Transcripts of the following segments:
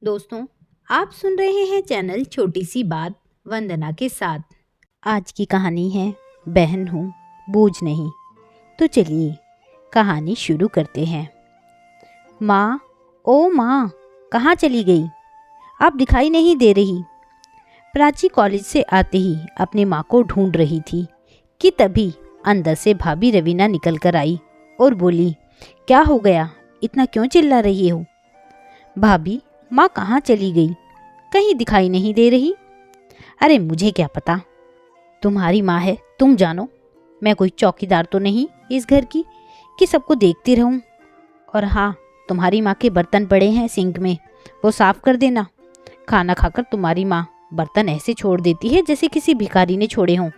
दोस्तों, आप सुन रहे हैं चैनल छोटी सी बात वंदना के साथ। आज की कहानी है बहन हूँ बोझ नहीं। तो चलिए कहानी शुरू करते हैं। माँ, ओ माँ, कहाँ चली गई? आप दिखाई नहीं दे रही। प्राची कॉलेज से आते ही अपनी माँ को ढूंढ रही थी कि तभी अंदर से भाभी रवीना निकल कर आई और बोली, क्या हो गया, इतना क्यों चिल्ला रही हो? भाभी, माँ कहाँ चली गई? कहीं दिखाई नहीं दे रही। अरे मुझे क्या पता, तुम्हारी माँ है, तुम जानो। मैं कोई चौकीदार तो नहीं इस घर की कि सबको देखती रहूं। और हाँ, तुम्हारी माँ के बर्तन पड़े हैं सिंक में, वो साफ कर देना। खाना खाकर तुम्हारी माँ बर्तन ऐसे छोड़ देती है जैसे किसी भिखारी ने छोड़े हों।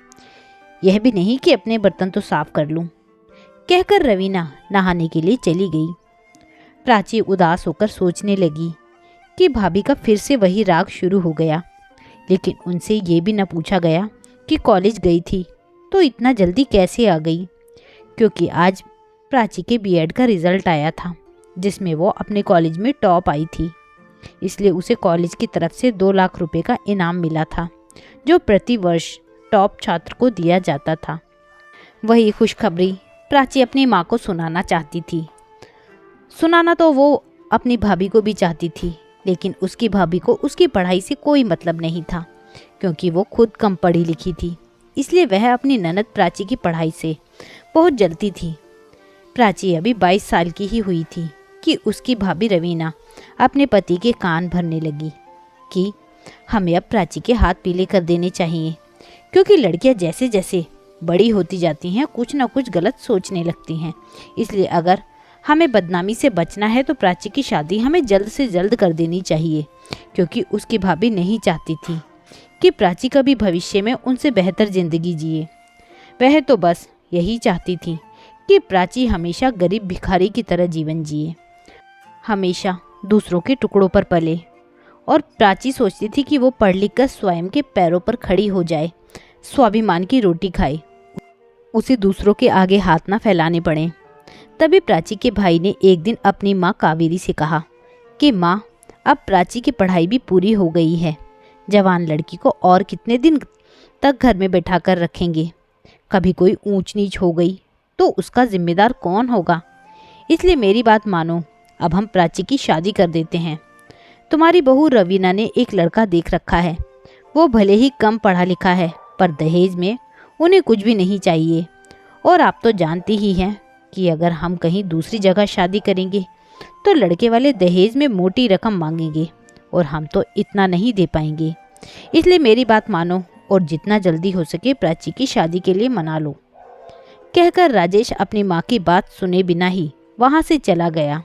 यह भी नहीं कि अपने बर्तन तो साफ कर लूं। कहकर रवीना नहाने के लिए चली गई। प्राची उदास होकर सोचने लगी कि भाभी का फिर से वही राग शुरू हो गया। लेकिन उनसे ये भी न पूछा गया कि कॉलेज गई थी तो इतना जल्दी कैसे आ गई, क्योंकि आज प्राची के बीएड का रिज़ल्ट आया था जिसमें वो अपने कॉलेज में टॉप आई थी। इसलिए उसे कॉलेज की तरफ से 2 लाख रुपए का इनाम मिला था, जो प्रति वर्ष टॉप छात्र को दिया जाता था। वही खुशखबरी प्राची अपनी माँ को सुनाना चाहती थी। सुनाना तो वो अपनी भाभी को भी चाहती थी, लेकिन उसकी भाभी को उसकी पढ़ाई से कोई मतलब नहीं था, क्योंकि वो खुद कम पढ़ी लिखी थी। इसलिए वह अपनी ननद प्राची की पढ़ाई से बहुत जलती थी। प्राची अभी 22 साल की ही हुई थी कि उसकी भाभी रवीना अपने पति के कान भरने लगी कि हमें अब प्राची के हाथ पीले कर देने चाहिए, क्योंकि लड़कियां जैसे जैसे बड़ी होती जाती हैं कुछ न कुछ गलत सोचने लगती हैं। इसलिए अगर हमें बदनामी से बचना है तो प्राची की शादी हमें जल्द से जल्द कर देनी चाहिए, क्योंकि उसकी भाभी नहीं चाहती थी कि प्राची कभी भविष्य में उनसे बेहतर जिंदगी जिए। वह तो बस यही चाहती थी कि प्राची हमेशा गरीब भिखारी की तरह जीवन जिए, हमेशा दूसरों के टुकड़ों पर पले। और प्राची सोचती थी कि वो पढ़ लिख कर स्वयं के पैरों पर खड़ी हो जाए, स्वाभिमान की रोटी खाए, उसे दूसरों के आगे हाथ ना फैलाने पड़े। तभी प्राची के भाई ने एक दिन अपनी माँ कावेरी से कहा कि माँ, अब प्राची की पढ़ाई भी पूरी हो गई है, जवान लड़की को और कितने दिन तक घर में बैठा कर रखेंगे? कभी कोई ऊंच नीच हो गई तो उसका जिम्मेदार कौन होगा? इसलिए मेरी बात मानो, अब हम प्राची की शादी कर देते हैं। तुम्हारी बहू रवीना ने एक लड़का देख रखा है, वो भले ही कम पढ़ा लिखा है, पर दहेज में उन्हें कुछ भी नहीं चाहिए। और आप तो जानती ही हैं कि अगर हम कहीं दूसरी जगह शादी करेंगे तो लड़के वाले दहेज में मोटी रकम मांगेंगे और हम तो इतना नहीं दे पाएंगे। इसलिए मेरी बात मानो और जितना जल्दी हो सके प्राची की शादी के लिए मना लो। कहकर राजेश अपनी माँ की बात सुने बिना ही वहाँ से चला गया।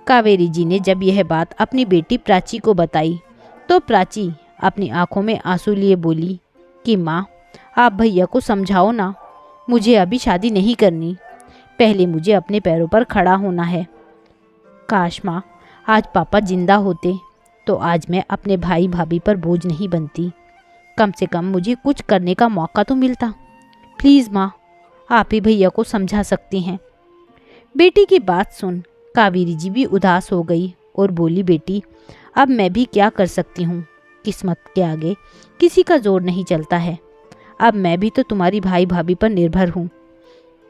कावेरी जी ने जब यह बात अपनी बेटी प्राची को बताई तो प्राची अपनी आंखों में आंसू लिए बोली कि माँ, आप भैया को समझाओ ना, मुझे अभी शादी नहीं करनी, पहले मुझे अपने पैरों पर खड़ा होना है। काश माँ, आज पापा जिंदा होते तो आज मैं अपने भाई भाभी पर बोझ नहीं बनती, कम से कम मुझे कुछ करने का मौका तो मिलता। प्लीज़ माँ, आप ही भैया को समझा सकती हैं। बेटी की बात सुन कावेरी जी भी उदास हो गई और बोली, बेटी, अब मैं भी क्या कर सकती हूँ, किस्मत के आगे किसी का जोर नहीं चलता है। अब मैं भी तो तुम्हारी भाई भाभी पर निर्भर हूँ,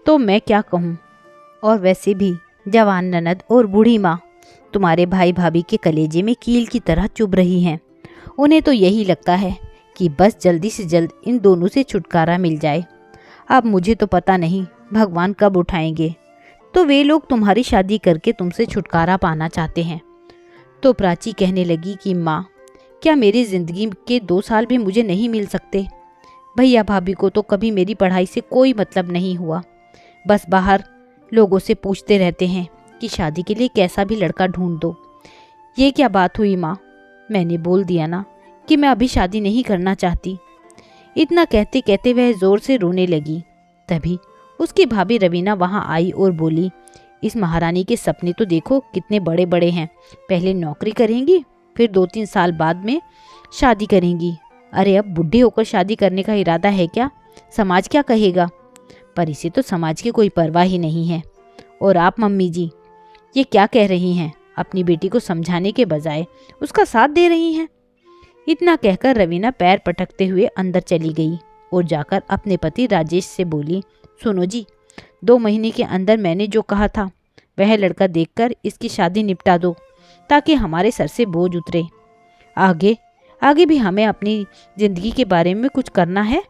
तो मैं क्या कहूँ। और वैसे भी जवान ननद और बूढ़ी माँ तुम्हारे भाई भाभी के कलेजे में कील की तरह चुभ रही हैं। उन्हें तो यही लगता है कि बस जल्दी से जल्द इन दोनों से छुटकारा मिल जाए। अब मुझे तो पता नहीं भगवान कब उठाएंगे, तो वे लोग तुम्हारी शादी करके तुमसे छुटकारा पाना चाहते हैं। तो प्राची कहने लगी कि माँ, क्या मेरी ज़िंदगी के 2 साल भी मुझे नहीं मिल सकते? भैया भाभी को तो कभी मेरी पढ़ाई से कोई मतलब नहीं हुआ, बस बाहर लोगों से पूछते रहते हैं कि शादी के लिए कैसा भी लड़का ढूंढ दो। ये क्या बात हुई माँ, मैंने बोल दिया ना कि मैं अभी शादी नहीं करना चाहती। इतना कहते कहते वह ज़ोर से रोने लगी। तभी उसकी भाभी रवीना वहाँ आई और बोली, इस महारानी के सपने तो देखो कितने बड़े बड़े हैं, पहले नौकरी करेंगी, फिर 2-3 साल बाद में शादी करेंगी। अरे अब बुढ़ी होकर शादी करने का इरादा है क्या? समाज क्या कहेगा? पर इसे तो समाज की कोई परवाह ही नहीं है। और आप मम्मी जी, ये क्या कह रही हैं? अपनी बेटी को समझाने के बजाय उसका साथ दे रही हैं। इतना कहकर रवीना पैर पटकते हुए अंदर चली गई और जाकर अपने पति राजेश से बोली, सुनो जी, 2 महीने के अंदर मैंने जो कहा था वह लड़का देखकर इसकी शादी निपटा दो, ताकि हमारे सर से बोझ उतरे। आगे आगे भी हमें अपनी ज़िंदगी के बारे में कुछ करना है।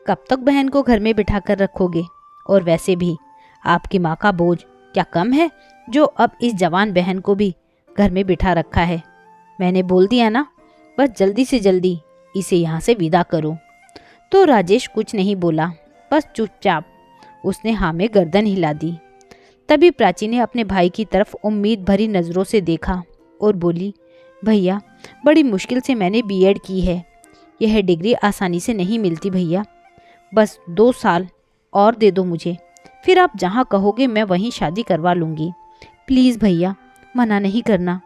कब तक बहन को घर में बिठा कर रखोगे? और वैसे भी आपकी माँ का बोझ क्या कम है जो अब इस जवान बहन को भी घर में बिठा रखा है। मैंने बोल दिया ना, बस जल्दी से जल्दी इसे यहाँ से विदा करो। तो राजेश कुछ नहीं बोला, बस चुपचाप उसने हाँ में गर्दन हिला दी। तभी प्राची ने अपने भाई की तरफ उम्मीद भरी नज़रों से देखा और बोली, भैया, बड़ी मुश्किल से मैंने बीएड की है। यह डिग्री आसानी से नहीं मिलती भैया। बस 2 साल और दे दो मुझे, फिर आप जहाँ कहोगे मैं वहीं शादी करवा लूँगी। प्लीज़ भैया, मना नहीं करना।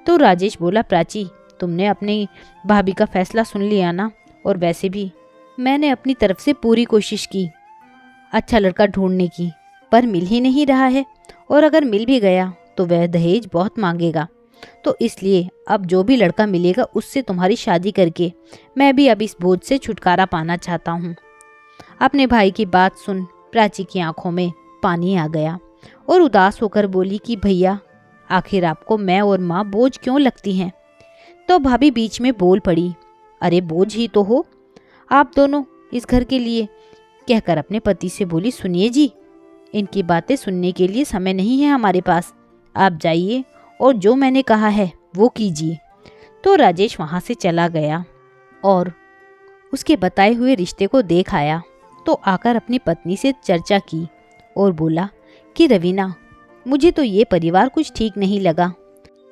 तो राजेश बोला, प्राची, तुमने अपनी भाभी का फैसला सुन लिया ना, और वैसे भी मैंने अपनी तरफ से पूरी कोशिश की अच्छा लड़का ढूंढने की, पर मिल ही नहीं रहा है। और अगर मिल भी गया तो वह दहेज बहुत मांगेगा। तो इसलिए अब जो भी लड़का मिलेगा उससे तुम्हारी शादी करके मैं भी अब इस बोझ से छुटकारा पाना चाहता हूँ। अपने भाई की बात सुन प्राची की आंखों में पानी आ गया और उदास होकर बोली कि भैया, आखिर आपको मैं और माँ बोझ क्यों लगती हैं? तो भाभी बीच में बोल पड़ी, अरे बोझ ही तो हो आप दोनों इस घर के लिए। कहकर अपने पति से बोली, सुनिए जी, इनकी बातें सुनने के लिए समय नहीं है हमारे पास। आप जाइए और जो मैंने कहा है वो कीजिए। तो राजेश वहाँ से चला गया और उसके बताए हुए रिश्ते को देख आया। तो आकर अपनी पत्नी से चर्चा की और बोला कि रवीना, मुझे तो ये परिवार कुछ ठीक नहीं लगा।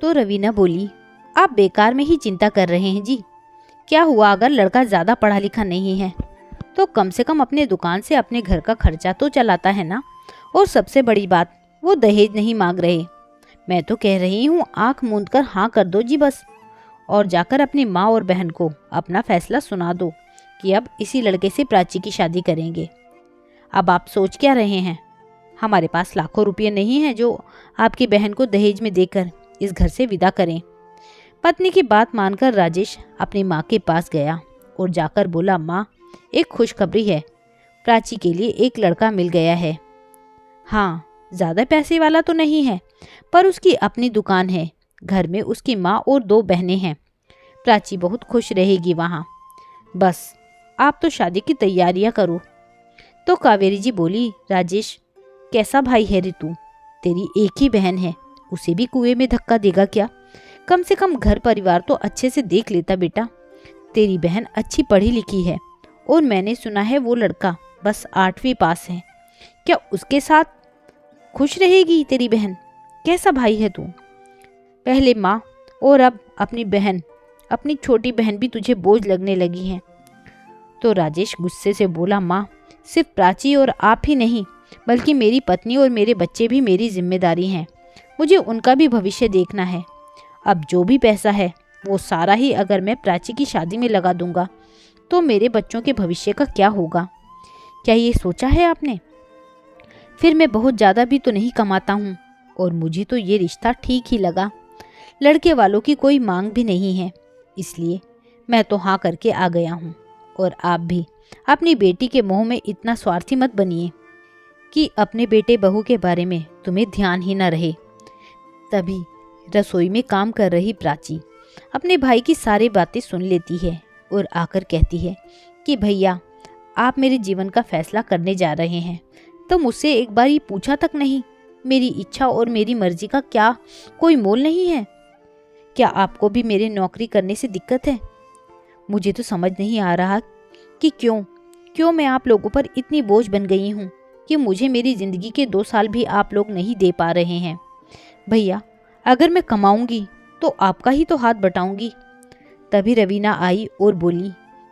तो रवीना बोली, आप बेकार में ही चिंता कर रहे हैं जी। क्या हुआ अगर लड़का ज़्यादा पढ़ा लिखा नहीं है तो कम से कम अपने दुकान से अपने घर का खर्चा तो चलाता है ना। और सबसे बड़ी बात, वो दहेज नहीं मांग रहे। मैं तो कह रही हूँ आंख मूंद कर हाँ कर दो जी बस, और जाकर अपनी माँ और बहन को अपना फैसला सुना दो कि अब इसी लड़के से प्राची की शादी करेंगे। अब आप सोच क्या रहे हैं? हमारे पास लाखों रुपये नहीं हैं जो आपकी बहन को दहेज में देकर इस घर से विदा करें। पत्नी की बात मानकर राजेश अपनी माँ के पास गया और जाकर बोला, माँ, एक खुशखबरी है, प्राची के लिए एक लड़का मिल गया है। हाँ, ज़्यादा पैसे वाला तो नहीं है, पर उसकी अपनी दुकान है। घर में उसकी माँ और 2 बहनें हैं। प्राची बहुत खुश रहेगी वहाँ। बस आप तो शादी की तैयारियाँ करो। तो कावेरी जी बोली, राजेश, कैसा भाई है ऋतु? तेरी एक ही बहन है, उसे भी कुएं में धक्का देगा क्या? कम से कम घर परिवार तो अच्छे से देख लेता बेटा। तेरी बहन अच्छी पढ़ी लिखी है और मैंने सुना है वो लड़का बस 8वीं पास है। क्या उसके साथ खुश रहेगी तेरी बहन? कैसा भाई है तू? पहले माँ और अब अपनी बहन, अपनी छोटी बहन भी तुझे बोझ लगने लगी है। तो राजेश गुस्से से बोला, माँ, सिर्फ प्राची और आप ही नहीं बल्कि मेरी पत्नी और मेरे बच्चे भी मेरी जिम्मेदारी हैं। मुझे उनका भी भविष्य देखना है। अब जो भी पैसा है वो सारा ही अगर मैं प्राची की शादी में लगा दूंगा तो मेरे बच्चों के भविष्य का क्या होगा? क्या ये सोचा है आपने? फिर मैं बहुत ज़्यादा भी तो नहीं कमाता हूँ और मुझे तो ये रिश्ता ठीक ही लगा। लड़के वालों की कोई मांग भी नहीं है, इसलिए मैं तो हाँ करके आ गया हूँ। और आप भी अपनी बेटी के मोह में इतना स्वार्थी मत बनिए कि अपने बेटे बहू के बारे में तुम्हें ध्यान ही न रहे। तभी रसोई में काम कर रही प्राची अपने भाई की सारी बातें सुन लेती है और आकर कहती है कि भैया, आप मेरे जीवन का फैसला करने जा रहे हैं तो मुझसे एक बार ही पूछा तक नहीं। मेरी इच्छा और मेरी मर्जी का क्या कोई मोल नहीं है? क्या आपको भी मेरे नौकरी करने से दिक्कत है? मुझे तो समझ नहीं आ रहा कि क्यों मैं आप लोगों पर इतनी बोझ बन गई हूँ कि मुझे मेरी ज़िंदगी के 2 साल भी आप लोग नहीं दे पा रहे हैं। भैया, अगर मैं कमाऊंगी तो आपका ही तो हाथ बटाऊंगी। तभी रवीना आई और बोली,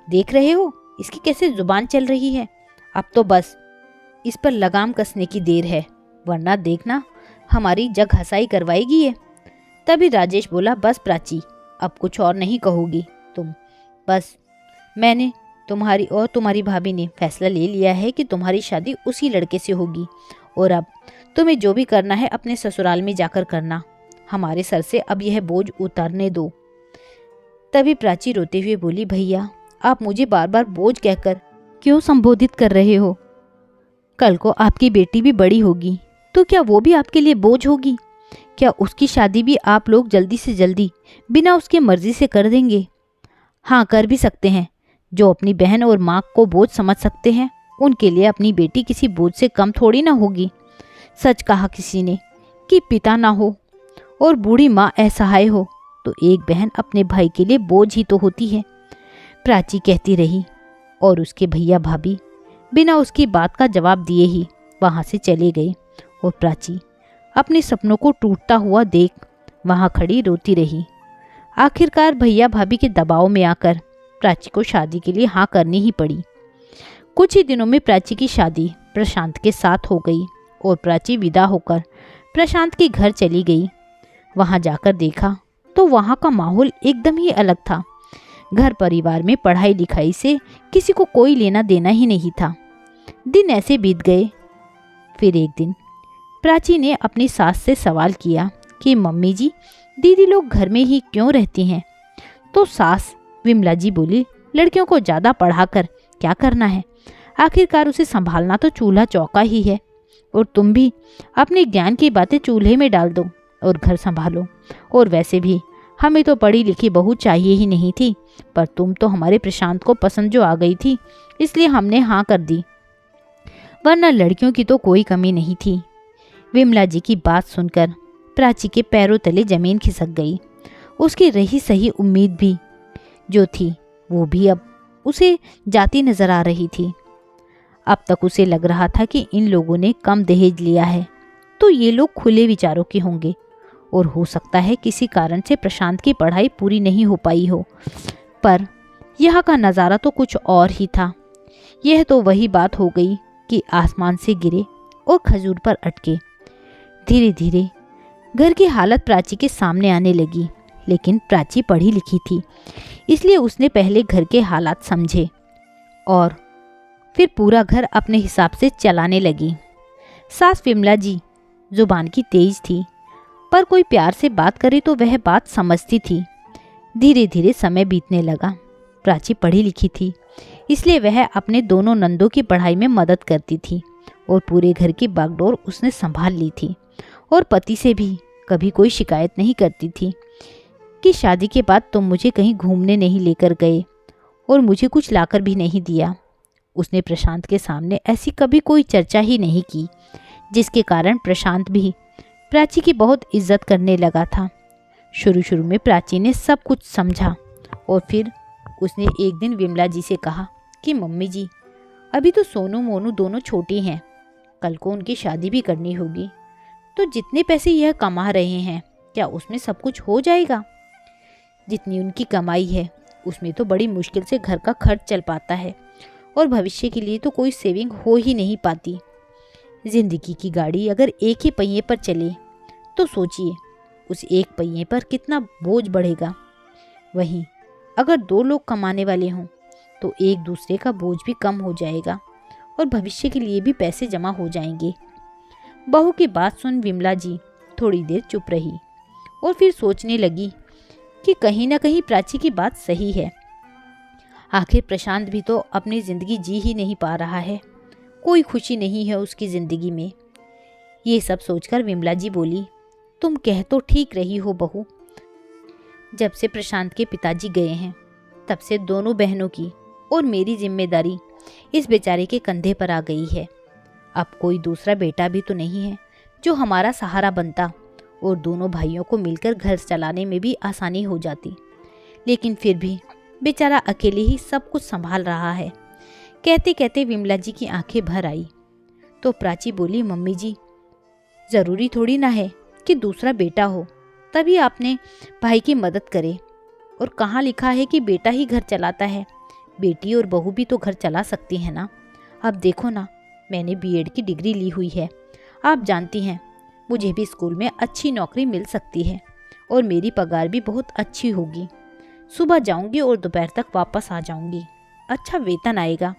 देख रहे हो इसकी कैसे जुबान चल रही है? अब तो बस इस पर लगाम कसने की देर है, वरना देखना हमारी जग हंसाई करवाएगी ये। तभी राजेश बोला, बस प्राची, अब कुछ और नहीं कहोगी तुम। बस मैंने तुम्हारी और तुम्हारी भाभी ने फैसला ले लिया है कि तुम्हारी शादी उसी लड़के से होगी और अब तुम्हें जो भी करना है अपने ससुराल में जाकर करना। हमारे सर से अब यह बोझ उतारने दो। तभी प्राची रोते हुए बोली, भैया आप मुझे बार बार बोझ कहकर क्यों संबोधित कर रहे हो? कल को आपकी बेटी भी बड़ी होगी तो क्या वो भी आपके लिए बोझ होगी? क्या उसकी शादी भी आप लोग जल्दी से जल्दी बिना उसकी मर्जी से कर देंगे? हाँ, कर भी सकते हैं। जो अपनी बहन और माँ को बोझ समझ सकते हैं उनके लिए अपनी बेटी किसी बोझ से कम थोड़ी ना होगी। सच कहा किसी ने कि पिता ना हो और बूढ़ी माँ असहाय हो तो एक बहन अपने भाई के लिए बोझ ही तो होती है। प्राची कहती रही और उसके भैया भाभी बिना उसकी बात का जवाब दिए ही वहाँ से चले गए और प्राची अपने सपनों को टूटता हुआ देख वहाँ खड़ी रोती रही। आखिरकार भैया भाभी के दबाव में आकर प्राची को शादी के लिए हाँ करनी ही पड़ी। कुछ ही दिनों में प्राची की शादी प्रशांत के साथ हो गई और प्राची विदा होकर प्रशांत के घर चली गई। वहाँ जाकर देखा तो वहाँ का माहौल एकदम ही अलग था। घर परिवार में पढ़ाई लिखाई से किसी को कोई लेना देना ही नहीं था। दिन ऐसे बीत गए। फिर एक दिन प्राची ने अपनी सास से सवाल किया कि मम्मी जी, दीदी लोग घर में ही क्यों रहती हैं? तो सास विमला जी बोली, लड़कियों को ज़्यादा पढ़ाकर क्या करना है? आखिरकार उसे संभालना तो चूल्हा चौका ही है। और तुम भी अपने ज्ञान की बातें चूल्हे में डाल दो और घर संभालो। और वैसे भी हमें तो पढ़ी लिखी बहू चाहिए ही नहीं थी, पर तुम तो हमारे प्रशांत को पसंद जो आ गई थी इसलिए हमने हाँ कर दी, वरना लड़कियों की तो कोई कमी नहीं थी। विमला जी की बात सुनकर प्राची के पैरों तले जमीन खिसक गई। उसकी रही सही उम्मीद भी जो थी वो भी अब उसे जाती नजर आ रही थी। अब तक उसे लग रहा था कि इन लोगों ने कम दहेज लिया है तो ये लोग खुले विचारों के होंगे और हो सकता है किसी कारण से प्रशांत की पढ़ाई पूरी नहीं हो पाई हो। पर यहाँ का नज़ारा तो कुछ और ही था। यह तो वही बात हो गई कि आसमान से गिरे और खजूर पर अटके। धीरे धीरे घर की हालत प्राची के सामने आने लगी, लेकिन प्राची पढ़ी लिखी थी इसलिए उसने पहले घर के हालात समझे और फिर पूरा घर अपने हिसाब से चलाने लगी। सास विमला जी जुबान की तेज थी, पर कोई प्यार से बात करे तो वह बात समझती थी। धीरे धीरे समय बीतने लगा। प्राची पढ़ी लिखी थी इसलिए वह अपने दोनों नंदों की पढ़ाई में मदद करती थी और पूरे घर की बागडोर उसने संभाल ली थी। और पति से भी कभी कोई शिकायत नहीं करती थी कि शादी के बाद तुम मुझे कहीं घूमने नहीं लेकर गए और मुझे कुछ लाकर भी नहीं दिया। उसने प्रशांत के सामने ऐसी कभी कोई चर्चा ही नहीं की, जिसके कारण प्रशांत भी प्राची की बहुत इज्जत करने लगा था। शुरू शुरू में प्राची ने सब कुछ समझा और फिर उसने एक दिन विमला जी से कहा कि मम्मी जी, अभी तो सोनू मोनू दोनों छोटी हैं, कल को उनकी शादी भी करनी होगी, तो जितने पैसे यह कमा रहे हैं क्या उसमें सब कुछ हो जाएगा? जितनी उनकी कमाई है उसमें तो बड़ी मुश्किल से घर का खर्च चल पाता है और भविष्य के लिए तो कोई सेविंग हो ही नहीं पाती। जिंदगी की गाड़ी अगर एक ही पहिए पर चले तो सोचिए उस एक पहिए पर कितना बोझ बढ़ेगा। वहीं अगर दो लोग कमाने वाले हों तो एक दूसरे का बोझ भी कम हो जाएगा और भविष्य के लिए भी पैसे जमा हो जाएंगे। बहू की बात सुन विमला जी थोड़ी देर चुप रही और फिर सोचने लगी कि कहीं ना कहीं प्राची की बात सही है। आखिर प्रशांत भी तो अपनी ज़िंदगी जी ही नहीं पा रहा है, कोई खुशी नहीं है उसकी ज़िंदगी में। ये सब सोचकर विमला जी बोली, तुम कह तो ठीक रही हो बहू। जब से प्रशांत के पिताजी गए हैं तब से दोनों बहनों की और मेरी जिम्मेदारी इस बेचारे के कंधे पर आ गई है। अब कोई दूसरा बेटा भी तो नहीं है जो हमारा सहारा बनता और दोनों भाइयों को मिलकर घर चलाने में भी आसानी हो जाती, लेकिन फिर भी बेचारा अकेले ही सब कुछ संभाल रहा है। कहते कहते विमला जी की आंखें भर आई तो प्राची बोली, मम्मी जी, ज़रूरी थोड़ी ना है कि दूसरा बेटा हो तभी आपने भाई की मदद करे। और कहाँ लिखा है कि बेटा ही घर चलाता है? बेटी और बहू भी तो घर चला सकती है ना। अब देखो ना, मैंने बीएड की डिग्री ली हुई है, आप जानती हैं मुझे भी स्कूल में अच्छी नौकरी मिल सकती है और मेरी पगार भी बहुत अच्छी होगी। सुबह जाऊंगी और दोपहर तक वापस आ जाऊंगी। अच्छा वेतन आएगा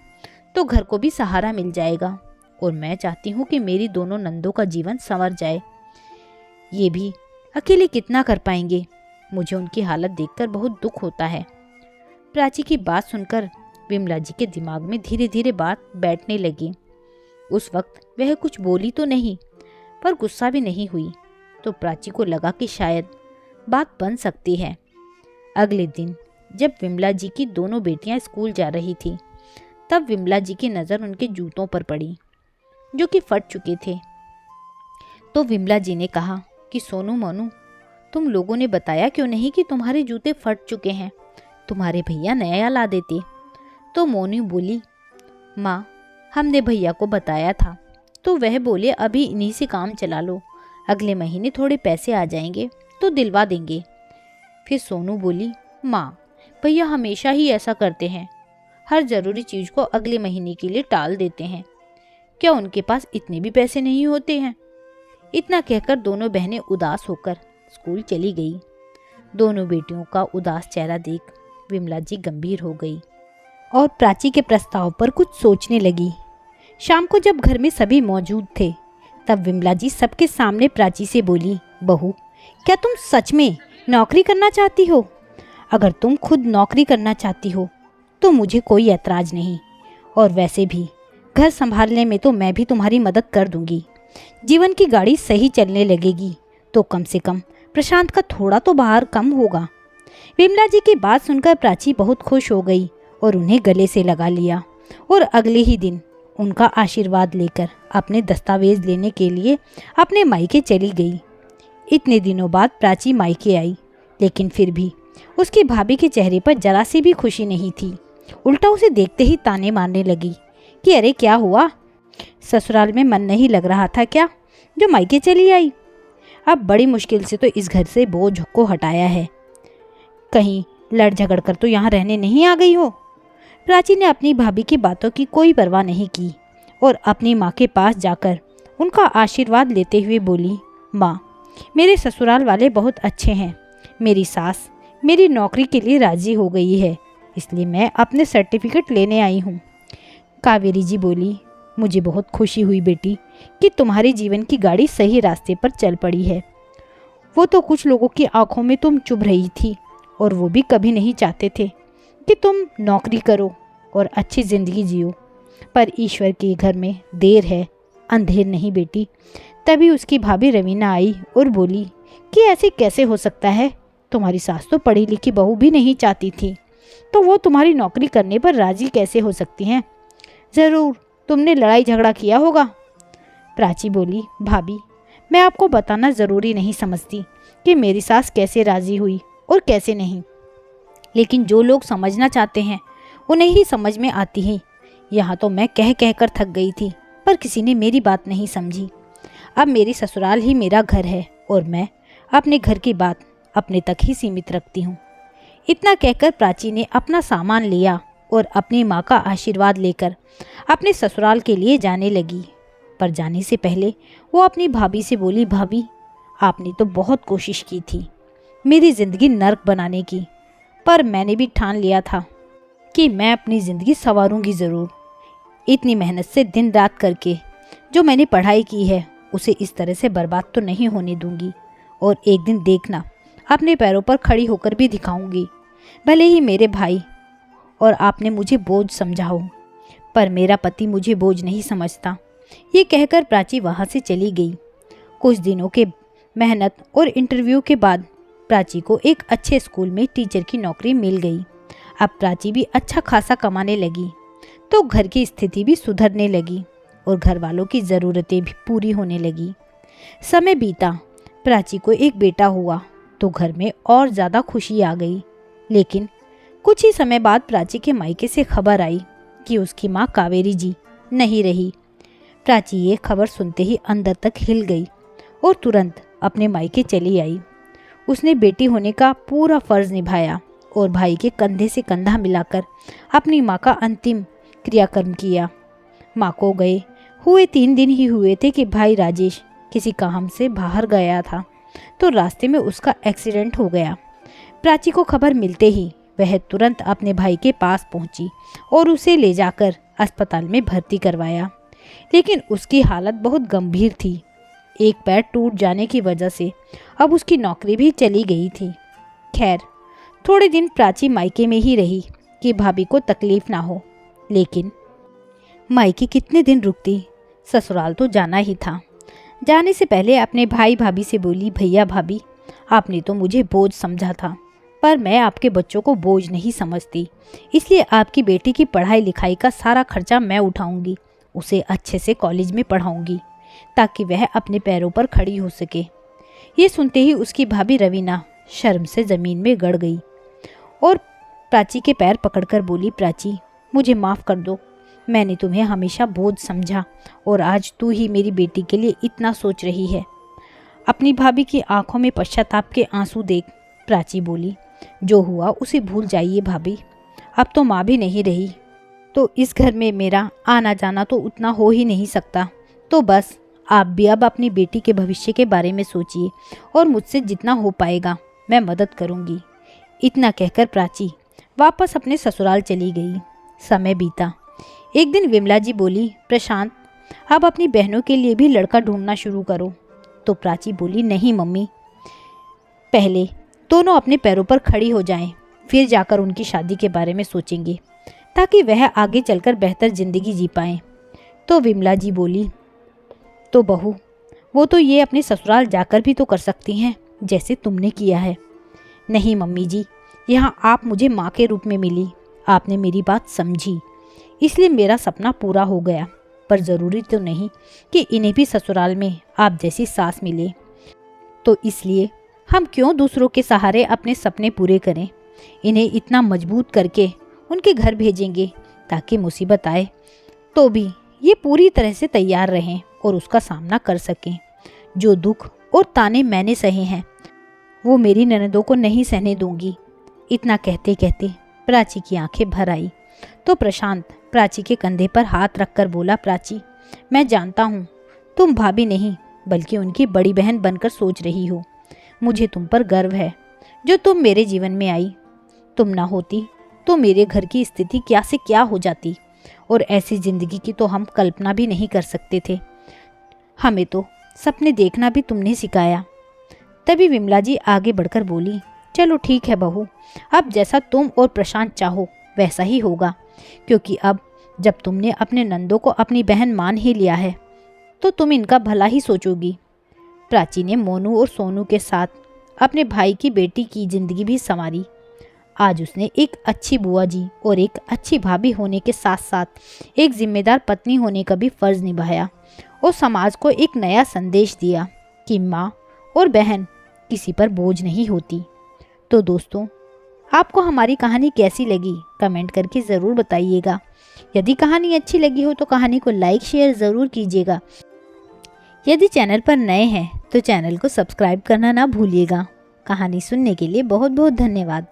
तो घर को भी सहारा मिल जाएगा और मैं चाहती हूँ कि मेरी दोनों नंदों का जीवन संवर जाए। ये भी अकेले कितना कर पाएंगे। मुझे उनकी हालत देखकर बहुत दुख होता है। प्राची की बात सुनकर विमला जी के दिमाग में धीरे धीरे बात बैठने लगी। उस वक्त वह कुछ बोली तो नहीं, पर गुस्सा भी नहीं हुई। तो प्राची को लगा कि शायद बात बन सकती है। अगले दिन जब विमला जी की दोनों बेटियां स्कूल जा रही थी, तब विमला जी की नज़र उनके जूतों पर पड़ी, जो कि फट चुके थे। तो विमला जी ने कहा कि सोनू मोनू, तुम लोगों ने बताया क्यों नहीं कि तुम्हारे जूते फट चुके हैं? तुम्हारे भैया नया ला देते। तो मोनू बोली, माँ, हमने भैया को बताया था, तो वह बोले अभी इन्हीं से काम चला लो, अगले महीने थोड़े पैसे आ जाएंगे तो दिलवा देंगे। फिर सोनू बोली, माँ, भैया हमेशा ही ऐसा करते हैं, हर ज़रूरी चीज़ को अगले महीने के लिए टाल देते हैं। क्या उनके पास इतने भी पैसे नहीं होते हैं? इतना कहकर दोनों बहनें उदास होकर स्कूल चली गई। दोनों बेटियों का उदास चेहरा देख विमला जी गंभीर हो गई और प्राची के प्रस्ताव पर कुछ सोचने लगी। शाम को जब घर में सभी मौजूद थे, तब विमला जी सबके सामने प्राची से बोली, बहू, क्या तुम सच में नौकरी करना चाहती हो? अगर तुम खुद नौकरी करना चाहती हो तो मुझे कोई ऐतराज़ नहीं, और वैसे भी घर संभालने में तो मैं भी तुम्हारी मदद कर दूंगी। जीवन की गाड़ी सही चलने लगेगी तो कम से कम प्रशांत का थोड़ा तो बाहर कम होगा। विमला जी की बात सुनकर प्राची बहुत खुश हो गई और उन्हें गले से लगा लिया और अगले ही दिन उनका आशीर्वाद लेकर अपने दस्तावेज लेने के लिए अपने मायके चली गई। इतने दिनों बाद प्राची मायके आई, लेकिन फिर भी उसकी भाभी के चेहरे पर जरा सी भी खुशी नहीं थी। उल्टा उसे देखते ही ताने मारने लगी कि अरे क्या हुआ, ससुराल में मन नहीं लग रहा था क्या, जो मायके चली आई? अब बड़ी मुश्किल से तो इस घर से बोझ को हटाया है, कहीं लड़ झगड़ कर तो यहाँ रहने नहीं आ गई हो। प्राची ने अपनी भाभी की बातों की कोई परवाह नहीं की और अपनी माँ के पास जाकर उनका आशीर्वाद लेते हुए बोली, माँ, मेरे ससुराल वाले बहुत अच्छे हैं। मेरी सास मेरी नौकरी के लिए राजी हो गई है, इसलिए मैं अपने सर्टिफिकेट लेने आई हूँ। कावेरी जी बोली, मुझे बहुत खुशी हुई बेटी कि तुम्हारे जीवन की गाड़ी सही रास्ते पर चल पड़ी है। वो तो कुछ लोगों की आंखों में तुम चुभ रही थी, और वो भी कभी नहीं चाहते थे कि तुम नौकरी करो और अच्छी ज़िंदगी जियो, पर ईश्वर के घर में देर है अंधेर नहीं बेटी। तभी उसकी भाभी रवीना आई और बोली कि ऐसे कैसे हो सकता है, तुम्हारी सास तो पढ़ी लिखी बहू भी नहीं चाहती थी, तो वो तुम्हारी नौकरी करने पर राजी कैसे हो सकती हैं? ज़रूर तुमने लड़ाई झगड़ा किया होगा। प्राची बोली, भाभी, मैं आपको बताना ज़रूरी नहीं समझती कि मेरी सास कैसे राज़ी हुई और कैसे नहीं, लेकिन जो लोग समझना चाहते हैं उन्हें ही समझ में आती है। यहाँ तो मैं कह कह कर थक गई थी, पर किसी ने मेरी बात नहीं समझी। अब मेरी ससुराल ही मेरा घर है और मैं अपने घर की बात अपने तक ही सीमित रखती हूँ। इतना कहकर प्राची ने अपना सामान लिया और अपनी माँ का आशीर्वाद लेकर अपने ससुराल के लिए जाने लगी। पर जाने से पहले वो अपनी भाभी से बोली, भाभी, आपने तो बहुत कोशिश की थी मेरी ज़िंदगी नर्क बनाने की, पर मैंने भी ठान लिया था कि मैं अपनी ज़िंदगी संवारूंगी ज़रूर। इतनी मेहनत से दिन रात करके जो मैंने पढ़ाई की है उसे इस तरह से बर्बाद तो नहीं होने दूंगी, और एक दिन देखना अपने पैरों पर खड़ी होकर भी दिखाऊंगी। भले ही मेरे भाई और आपने मुझे बोझ समझा हो, पर मेरा पति मुझे बोझ नहीं समझता। ये कहकर प्राची वहाँ से चली गई। कुछ दिनों के मेहनत और इंटरव्यू के बाद प्राची को एक अच्छे स्कूल में टीचर की नौकरी मिल गई। अब प्राची भी अच्छा खासा कमाने लगी, तो घर की स्थिति भी सुधरने लगी और घर वालों की ज़रूरतें भी पूरी होने लगी। समय बीता, प्राची को एक बेटा हुआ तो घर में और ज़्यादा खुशी आ गई। लेकिन कुछ ही समय बाद प्राची के मायके से खबर आई कि उसकी माँ कावेरी जी नहीं रही। प्राची ये खबर सुनते ही अंदर तक हिल गई और तुरंत अपने मायके चली आई। उसने बेटी होने का पूरा फर्ज निभाया और भाई के कंधे से कंधा मिलाकर अपनी माँ का अंतिम क्रियाकर्म किया। माँ को गए हुए 3 दिन ही हुए थे कि भाई राजेश किसी काम से बाहर गया था, तो रास्ते में उसका एक्सीडेंट हो गया। प्राची को खबर मिलते ही वह तुरंत अपने भाई के पास पहुंची और उसे ले जाकर अस्पताल में भर्ती करवाया, लेकिन उसकी हालत बहुत गंभीर थी। एक पैर टूट जाने की वजह से अब उसकी नौकरी भी चली गई थी। खैर, थोड़े दिन प्राची मायके में ही रही कि भाभी को तकलीफ ना हो, लेकिन मायके कितने दिन रुकती, ससुराल तो जाना ही था। जाने से पहले अपने भाई भाभी से बोली, भैया भाभी, आपने तो मुझे बोझ समझा था, पर मैं आपके बच्चों को बोझ नहीं समझती, इसलिए आपकी बेटी की पढ़ाई लिखाई का सारा खर्चा मैं उठाऊंगी, उसे अच्छे से कॉलेज में पढ़ाऊंगी ताकि वह अपने पैरों पर खड़ी हो सके। ये सुनते ही उसकी भाभी रवीना शर्म से ज़मीन में गड़ गई और प्राची के पैर पकड़कर बोली, प्राची, मुझे माफ़ कर दो, मैंने तुम्हें हमेशा बोझ समझा और आज तू ही मेरी बेटी के लिए इतना सोच रही है। अपनी भाभी की आंखों में पश्चाताप के आंसू देख प्राची बोली, जो हुआ उसे भूल जाइए भाभी, अब तो माँ भी नहीं रही, तो इस घर में मेरा आना जाना तो उतना हो ही नहीं सकता, तो बस आप भी अब अपनी बेटी के भविष्य के बारे में सोचिए और मुझसे जितना हो पाएगा मैं मदद करूँगी। इतना कहकर प्राची वापस अपने ससुराल चली गई। समय बीता। एक दिन विमला जी बोली, प्रशांत, अब अपनी बहनों के लिए भी लड़का ढूंढना शुरू करो। तो प्राची बोली, नहीं मम्मी, पहले दोनों अपने पैरों पर खड़ी हो जाएं, फिर जाकर उनकी शादी के बारे में सोचेंगे ताकि वह आगे चलकर बेहतर ज़िंदगी जी पाएं। तो विमला जी बोली, तो बहू, वो तो ये अपने ससुराल जाकर भी तो कर सकती हैं जैसे तुमने किया है। नहीं मम्मी जी, यहाँ आप मुझे माँ के रूप में मिली, आपने मेरी बात समझी, इसलिए मेरा सपना पूरा हो गया, पर ज़रूरी तो नहीं कि इन्हें भी ससुराल में आप जैसी सास मिले, तो इसलिए हम क्यों दूसरों के सहारे अपने सपने पूरे करें। इन्हें इतना मजबूत करके उनके घर भेजेंगे ताकि मुसीबत आए तो भी ये पूरी तरह से तैयार रहें और उसका सामना कर सकें। जो दुख और ताने मैंने सहे हैं वो मेरी ननदों को नहीं सहने दूंगी। इतना कहते कहते प्राची की आंखें भर आई तो प्रशांत प्राची के कंधे पर हाथ रखकर बोला, प्राची, मैं जानता हूँ तुम भाभी नहीं बल्कि उनकी बड़ी बहन बनकर सोच रही हो। मुझे तुम पर गर्व है जो तुम मेरे जीवन में आई। तुम ना होती तो मेरे घर की स्थिति क्या से क्या हो जाती और ऐसी ज़िंदगी की तो हम कल्पना भी नहीं कर सकते थे। हमें तो सपने देखना भी तुमने सिखाया। तभी विमला जी आगे बढ़कर बोली, चलो ठीक है बहू, अब जैसा तुम और प्रशांत चाहो वैसा ही होगा, क्योंकि अब जब तुमने अपने नंदों को अपनी बहन मान ही लिया है तो तुम इनका भला ही सोचोगी। प्राची ने मोनू और सोनू के साथ अपने भाई की बेटी की ज़िंदगी भी संवारी। आज उसने एक अच्छी बुआ जी और एक अच्छी भाभी होने के साथ साथ एक जिम्मेदार पत्नी होने का भी फ़र्ज़ निभाया और समाज को एक नया संदेश दिया कि माँ और बहन किसी पर बोझ नहीं होती। तो दोस्तों, आपको हमारी कहानी कैसी लगी कमेंट करके ज़रूर बताइएगा। यदि कहानी अच्छी लगी हो तो कहानी को लाइक शेयर ज़रूर कीजिएगा। यदि चैनल पर नए हैं तो चैनल को सब्सक्राइब करना ना भूलिएगा। कहानी सुनने के लिए बहुत बहुत धन्यवाद।